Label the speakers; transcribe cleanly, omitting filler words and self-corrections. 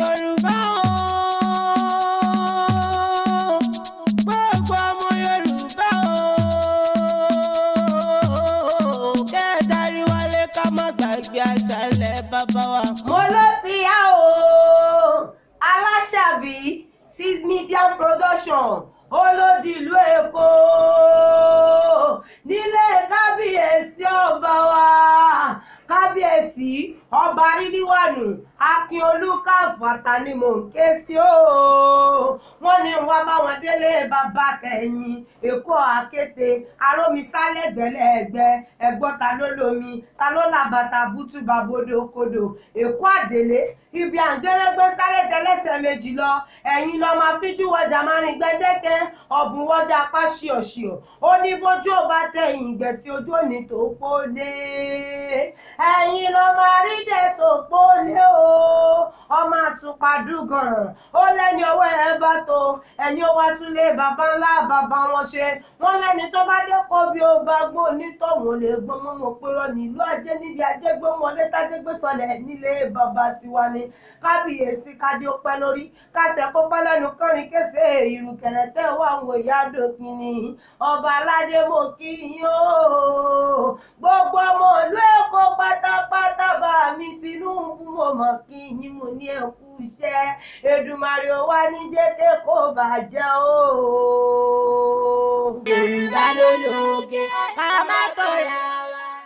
Speaker 1: Yorùbá o, gbogbo ọmọ Yorùbá o, kẹ́ ẹ darí wálé ká má gbàgbé àṣà ilẹ̀ bàbá wa.
Speaker 2: Mo ló ti yá o, Aláṣàbí Seed Media Production olódì ìlú Èkó nílé kábíyèsí ọba wa kábíyèsí ọba Rídíwánù Akíolú Káfàtà ni mò ń ké sí o. Wọ́n ní wọ́n bá wọn délé bàbá tẹ̀yìn Èkó àkété arómisálẹ̀gbẹ̀lẹ̀gbẹ̀ ẹ̀gbọ́n ta ló lomi ta ló làbàtà bútú bàbodò kodò Èkó àdélé ibi àǹgẹ́rẹ́gbẹ́ sáré tẹ́lẹ́sẹ̀ méjì lọ ẹ̀yìn lọ máa fíjú wọjà máa rìn gbẹ́dẹ́kẹ́ ọ̀bùn wọjà apá ṣíọ̀ṣíọ̀ ó ní bójú ò bá tẹ̀yìn ìgbẹ́ tí ojú òní tó pọ́lé ẹ̀yìn lọ máa rí dẹ̀ tó pọ́lé o ọmọ àtùpàdùgàn ó lẹ́ni ọwọ́ ẹ bá tó ẹni ó wá tún lé bàbá ńlá bàbá wọn ṣe wọ́n lẹ́ni tó bá dé kó bí ó bá gbó onítọ̀hún lè gbọ́n mọ́ mọ́ pé rọ́ nílùú ajé níbi ajé gbé wọn létájégbé sọlẹ̀ nílé bàbá tiwa ni kábíyèsí kádé ó pẹ́ lórí kásẹ̀ kó pẹ́ lẹ́nu kọrin kése ìrùkẹ̀rẹ̀ tẹ́ wà ń wò ìyá dòkin ni ọba aládé mo kí yín o gbogbo ọmọ ìlú Èkó pátápátá bá mi Tinubu mo mọ̀ kí yín mo ní ẹ kú iṣẹ́ Èdùmàrè ó wá ní dédé kó bàjẹ́ o.
Speaker 1: Yorùbá ló lóge ká má tọ̀ra.